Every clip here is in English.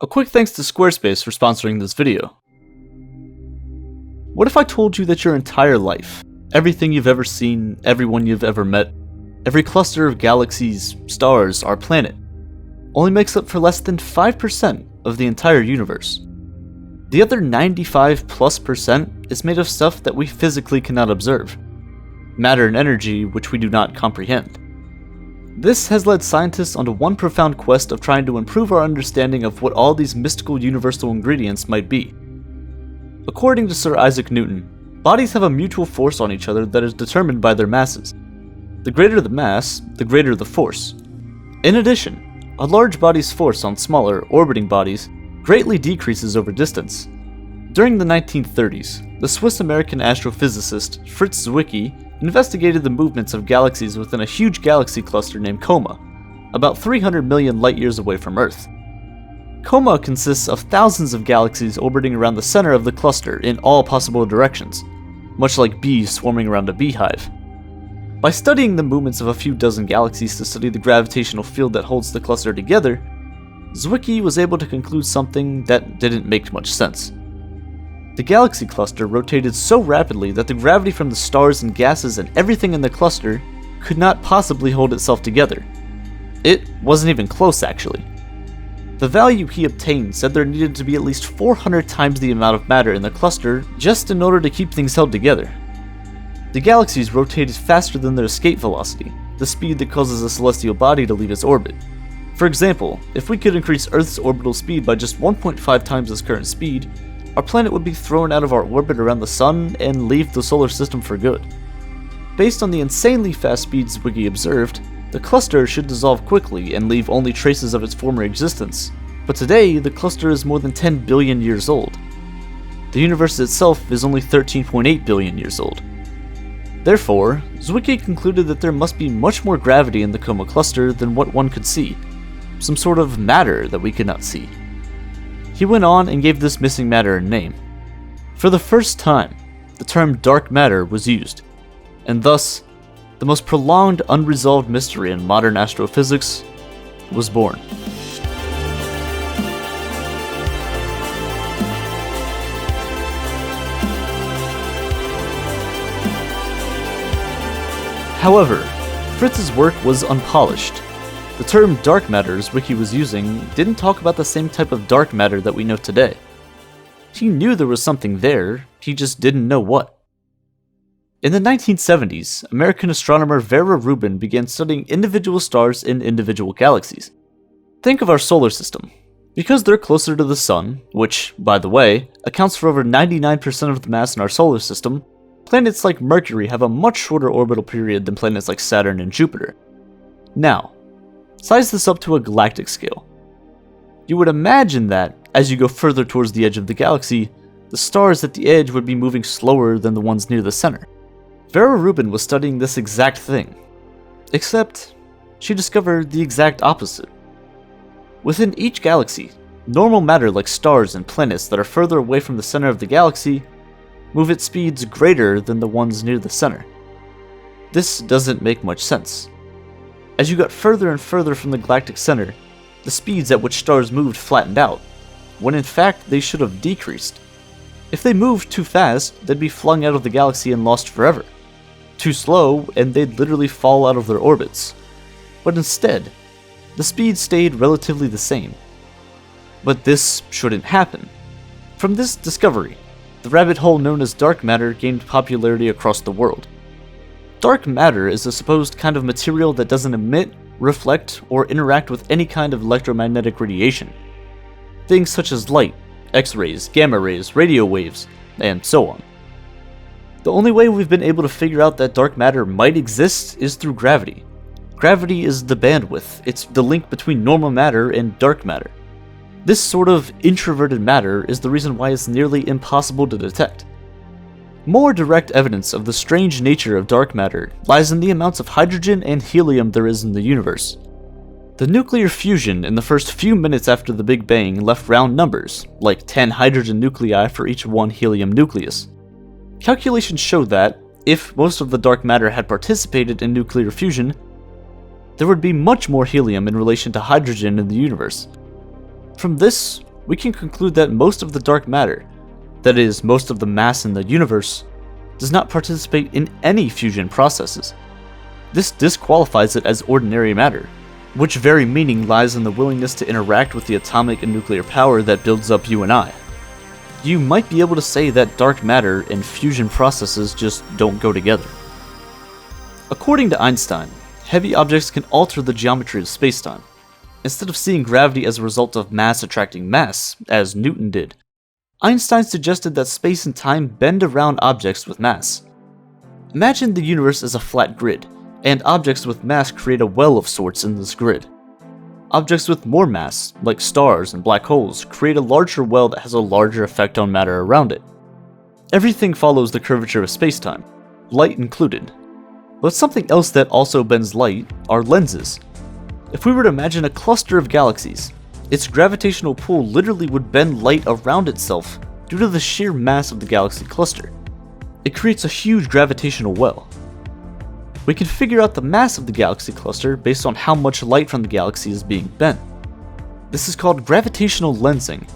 A quick thanks to Squarespace for sponsoring this video. What if I told you that your entire life, everything you've ever seen, everyone you've ever met, every cluster of galaxies, stars, our planet, only makes up for less than 5% of the entire universe? The other 95+% is made of stuff that we physically cannot observe. Matter and energy which we do not comprehend. This has led scientists onto one profound quest of trying to improve our understanding of what all these mystical universal ingredients might be. According to Sir Isaac Newton, bodies have a mutual force on each other that is determined by their masses. The greater the mass, the greater the force. In addition, a large body's force on smaller, orbiting bodies greatly decreases over distance. During the 1930s, the Swiss-American astrophysicist Fritz Zwicky investigated the movements of galaxies within a huge galaxy cluster named Coma, about 300 million light-years away from Earth. Coma consists of thousands of galaxies orbiting around the center of the cluster in all possible directions, much like bees swarming around a beehive. By studying the movements of a few dozen galaxies to study the gravitational field that holds the cluster together, Zwicky was able to conclude something that didn't make much sense. The galaxy cluster rotated so rapidly that the gravity from the stars and gases and everything in the cluster could not possibly hold itself together. It wasn't even close, actually. The value he obtained said there needed to be at least 400 times the amount of matter in the cluster just in order to keep things held together. The galaxies rotated faster than their escape velocity, the speed that causes a celestial body to leave its orbit. For example, if we could increase Earth's orbital speed by just 1.5 times its current speed, our planet would be thrown out of our orbit around the sun and leave the solar system for good. Based on the insanely fast speeds Zwicky observed, the cluster should dissolve quickly and leave only traces of its former existence, but today the cluster is more than 10 billion years old. The universe itself is only 13.8 billion years old. Therefore, Zwicky concluded that there must be much more gravity in the Coma cluster than what one could see, some sort of matter that we could not see. He went on and gave this missing matter a name. For the first time, the term dark matter was used, and thus, the most prolonged unresolved mystery in modern astrophysics was born. However, Fritz's work was unpolished. The term dark matter Zwicky was using didn't talk about the same type of dark matter that we know today. He knew there was something there, he just didn't know what. In the 1970s, American astronomer Vera Rubin began studying individual stars in individual galaxies. Think of our solar system. Because they're closer to the sun, which, by the way, accounts for over 99% of the mass in our solar system, planets like Mercury have a much shorter orbital period than planets like Saturn and Jupiter. Now, size this up to a galactic scale. You would imagine that, as you go further towards the edge of the galaxy, the stars at the edge would be moving slower than the ones near the center. Vera Rubin was studying this exact thing, except she discovered the exact opposite. Within each galaxy, normal matter like stars and planets that are further away from the center of the galaxy move at speeds greater than the ones near the center. This doesn't make much sense. As you got further and further from the galactic center, the speeds at which stars moved flattened out, when in fact they should have decreased. If they moved too fast, they'd be flung out of the galaxy and lost forever. Too slow, and they'd literally fall out of their orbits. But instead, the speed stayed relatively the same. But this shouldn't happen. From this discovery, the rabbit hole known as dark matter gained popularity across the world. Dark matter is a supposed kind of material that doesn't emit, reflect, or interact with any kind of electromagnetic radiation. Things such as light, X-rays, gamma rays, radio waves, and so on. The only way we've been able to figure out that dark matter might exist is through gravity. Gravity is the bandwidth, it's the link between normal matter and dark matter. This sort of introverted matter is the reason why it's nearly impossible to detect. More direct evidence of the strange nature of dark matter lies in the amounts of hydrogen and helium there is in the universe. The nuclear fusion in the first few minutes after the Big Bang left round numbers, like 10 hydrogen nuclei for each one helium nucleus. Calculations showed that, if most of the dark matter had participated in nuclear fusion, there would be much more helium in relation to hydrogen in the universe. From this, we can conclude that most of the dark matter, that is, most of the mass in the universe, does not participate in any fusion processes. This disqualifies it as ordinary matter, which very meaning lies in the willingness to interact with the atomic and nuclear power that builds up you and I. You might be able to say that dark matter and fusion processes just don't go together. According to Einstein, heavy objects can alter the geometry of spacetime. Instead of seeing gravity as a result of mass attracting mass, as Newton did, Einstein suggested that space and time bend around objects with mass. Imagine the universe as a flat grid, and objects with mass create a well of sorts in this grid. Objects with more mass, like stars and black holes, create a larger well that has a larger effect on matter around it. Everything follows the curvature of spacetime, light included. But something else that also bends light are lenses. If we were to imagine a cluster of galaxies, its gravitational pull literally would bend light around itself due to the sheer mass of the galaxy cluster. It creates a huge gravitational well. We can figure out the mass of the galaxy cluster based on how much light from the galaxy is being bent. This is called gravitational lensing.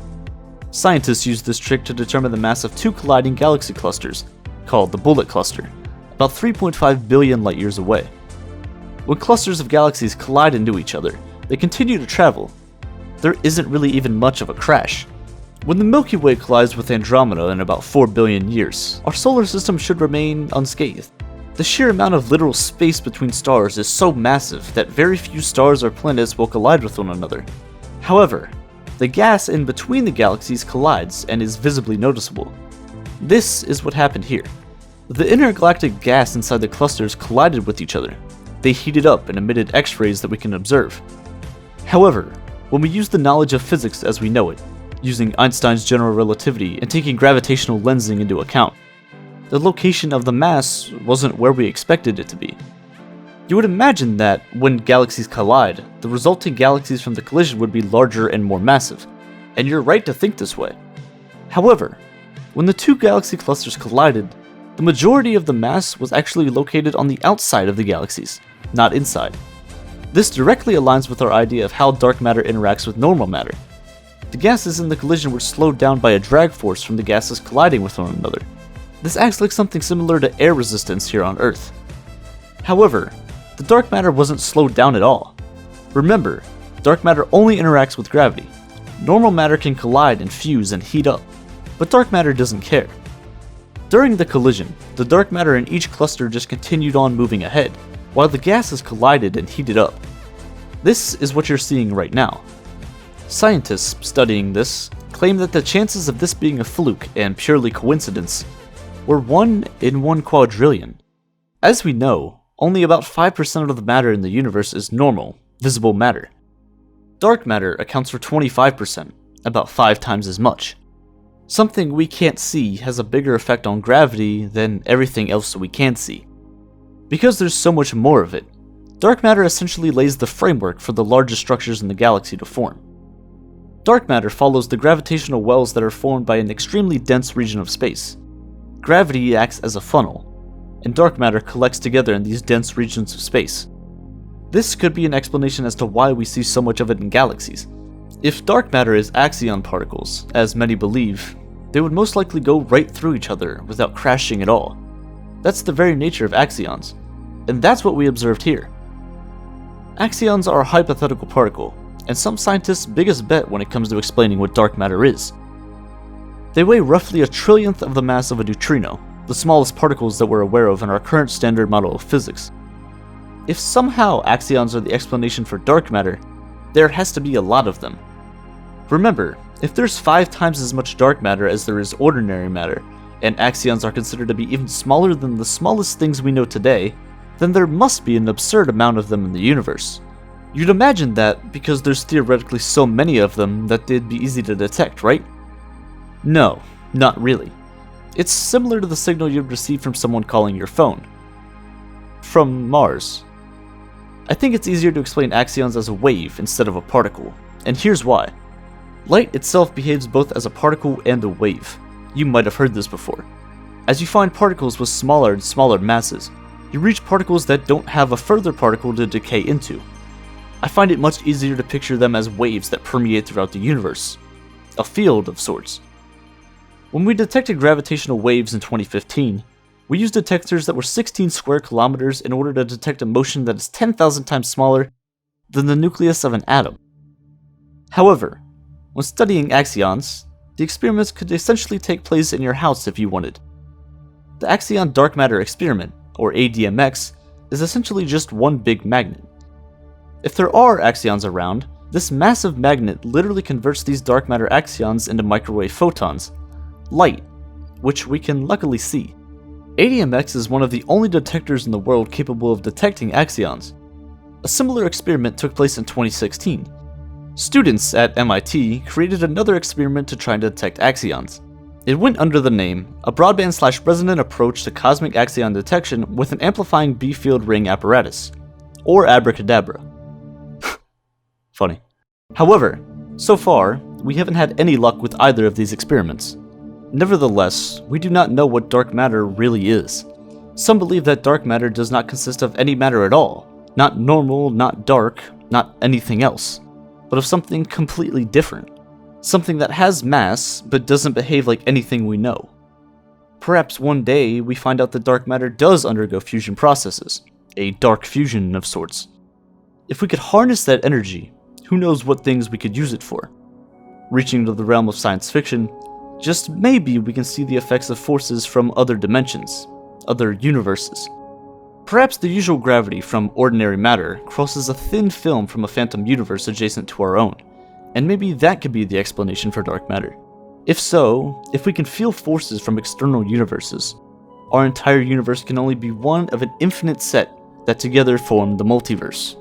Scientists use this trick to determine the mass of two colliding galaxy clusters, called the Bullet Cluster, about 3.5 billion light years away. When clusters of galaxies collide into each other, they continue to travel. There isn't really even much of a crash. When the Milky Way collides with Andromeda in about 4 billion years, our solar system should remain unscathed. The sheer amount of literal space between stars is so massive that very few stars or planets will collide with one another. However, the gas in between the galaxies collides and is visibly noticeable. This is what happened here. The intergalactic gas inside the clusters collided with each other. They heated up and emitted X-rays that we can observe. However, when we use the knowledge of physics as we know it, using Einstein's general relativity and taking gravitational lensing into account, the location of the mass wasn't where we expected it to be. You would imagine that when galaxies collide, the resulting galaxies from the collision would be larger and more massive, and you're right to think this way. However, when the two galaxy clusters collided, the majority of the mass was actually located on the outside of the galaxies, not inside. This directly aligns with our idea of how dark matter interacts with normal matter. The gases in the collision were slowed down by a drag force from the gases colliding with one another. This acts like something similar to air resistance here on Earth. However, the dark matter wasn't slowed down at all. Remember, dark matter only interacts with gravity. Normal matter can collide and fuse and heat up, but dark matter doesn't care. During the collision, the dark matter in each cluster just continued on moving ahead, while the gases collided and heated up. This is what you're seeing right now. Scientists studying this claim that the chances of this being a fluke and purely coincidence were 1 in 1 quadrillion. As we know, only about 5% of the matter in the universe is normal, visible matter. Dark matter accounts for 25%, about 5 times as much. Something we can't see has a bigger effect on gravity than everything else we can see. Because there's so much more of it, dark matter essentially lays the framework for the largest structures in the galaxy to form. Dark matter follows the gravitational wells that are formed by an extremely dense region of space. Gravity acts as a funnel, and dark matter collects together in these dense regions of space. This could be an explanation as to why we see so much of it in galaxies. If dark matter is axion particles, as many believe, they would most likely go right through each other without crashing at all. That's the very nature of axions, and that's what we observed here. Axions are a hypothetical particle, and some scientists' biggest bet when it comes to explaining what dark matter is. They weigh roughly 1/trillionth of the mass of a neutrino, the smallest particles that we're aware of in our current standard model of physics. If somehow axions are the explanation for dark matter, there has to be a lot of them. Remember, if there's 5 times as much dark matter as there is ordinary matter, and axions are considered to be even smaller than the smallest things we know today, then there must be an absurd amount of them in the universe. You'd imagine that because there's theoretically so many of them that they'd be easy to detect, right? No, not really. It's similar to the signal you'd receive from someone calling your phone. From Mars. I think it's easier to explain axions as a wave instead of a particle, and here's why. Light itself behaves both as a particle and a wave. You might have heard this before. As you find particles with smaller and smaller masses, you reach particles that don't have a further particle to decay into. I find it much easier to picture them as waves that permeate throughout the universe. A field of sorts. When we detected gravitational waves in 2015, we used detectors that were 16 square kilometers in order to detect a motion that is 10,000 times smaller than the nucleus of an atom. However, when studying axions, the experiments could essentially take place in your house if you wanted. The Axion Dark Matter Experiment, or ADMX, is essentially just one big magnet. If there are axions around, this massive magnet literally converts these dark matter axions into microwave photons, light, which we can luckily see. ADMX is one of the only detectors in the world capable of detecting axions. A similar experiment took place in 2016. Students at MIT created another experiment to try and detect axions. It went under the name, a broadband/resonant approach to cosmic axion detection with an amplifying B-field ring apparatus, or abracadabra. Funny. However, so far, we haven't had any luck with either of these experiments. Nevertheless, we do not know what dark matter really is. Some believe that dark matter does not consist of any matter at all, not normal, not dark, not anything else, but of something completely different. Something that has mass, but doesn't behave like anything we know. Perhaps one day we find out that dark matter does undergo fusion processes, a dark fusion of sorts. If we could harness that energy, who knows what things we could use it for. Reaching into the realm of science fiction, just maybe we can see the effects of forces from other dimensions, other universes. Perhaps the usual gravity from ordinary matter crosses a thin film from a phantom universe adjacent to our own, and maybe that could be the explanation for dark matter. If so, if we can feel forces from external universes, our entire universe can only be one of an infinite set that together form the multiverse.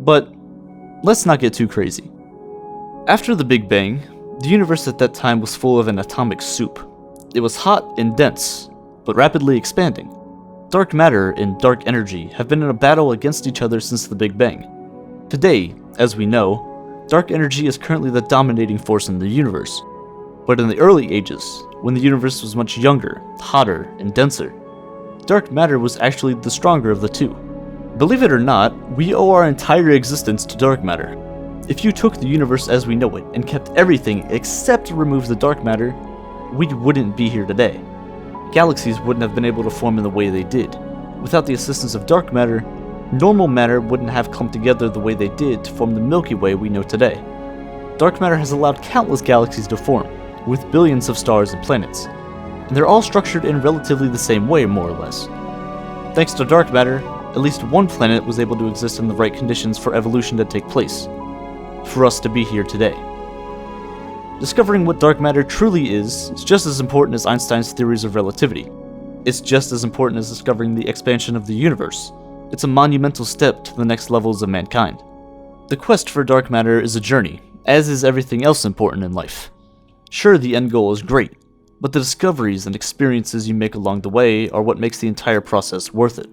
But let's not get too crazy. After the Big Bang, the universe at that time was full of an atomic soup. It was hot and dense, but rapidly expanding. Dark matter and dark energy have been in a battle against each other since the Big Bang. Today, as we know, dark energy is currently the dominating force in the universe. But in the early ages, when the universe was much younger, hotter, and denser, dark matter was actually the stronger of the two. Believe it or not, we owe our entire existence to dark matter. If you took the universe as we know it and kept everything except removed the dark matter, we wouldn't be here today. Galaxies wouldn't have been able to form in the way they did. Without the assistance of dark matter, normal matter wouldn't have come together the way they did to form the Milky Way we know today. Dark matter has allowed countless galaxies to form, with billions of stars and planets, and they're all structured in relatively the same way, more or less. Thanks to dark matter, at least one planet was able to exist in the right conditions for evolution to take place, for us to be here today. Discovering what dark matter truly is just as important as Einstein's theories of relativity. It's just as important as discovering the expansion of the universe. It's a monumental step to the next levels of mankind. The quest for dark matter is a journey, as is everything else important in life. Sure, the end goal is great, but the discoveries and experiences you make along the way are what makes the entire process worth it.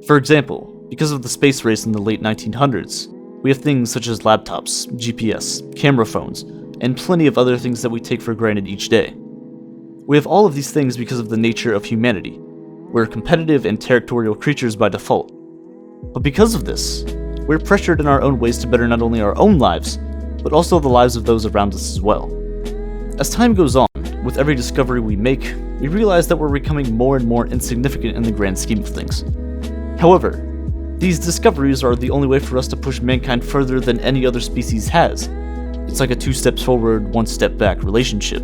For example, because of the space race in the late 1900s, we have things such as laptops, GPS, camera phones, and plenty of other things that we take for granted each day. We have all of these things because of the nature of humanity. We're competitive and territorial creatures by default. But because of this, we're pressured in our own ways to better not only our own lives, but also the lives of those around us as well. As time goes on, with every discovery we make, we realize that we're becoming more and more insignificant in the grand scheme of things. However, these discoveries are the only way for us to push mankind further than any other species has. It's like a 2 steps forward, 1 step back relationship.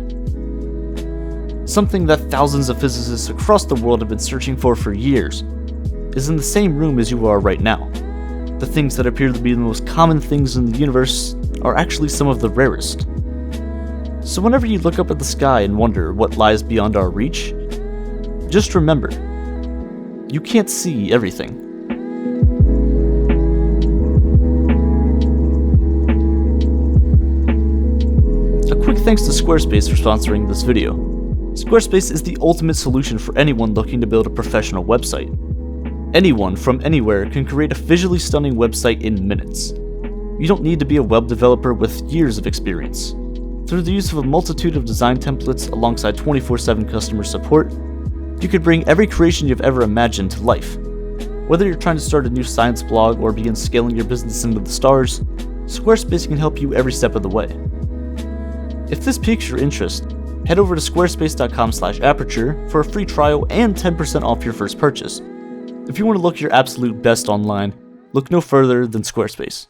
Something that thousands of physicists across the world have been searching for years is in the same room as you are right now. The things that appear to be the most common things in the universe are actually some of the rarest. So whenever you look up at the sky and wonder what lies beyond our reach, just remember, you can't see everything. A quick thanks to Squarespace for sponsoring this video. Squarespace is the ultimate solution for anyone looking to build a professional website. Anyone from anywhere can create a visually stunning website in minutes. You don't need to be a web developer with years of experience. Through the use of a multitude of design templates alongside 24/7 customer support, you could bring every creation you've ever imagined to life. Whether you're trying to start a new science blog or begin scaling your business into the stars, Squarespace can help you every step of the way. If this piques your interest, head over to squarespace.com/aperture for a free trial and 10% off your first purchase. If you want to look your absolute best online, look no further than Squarespace.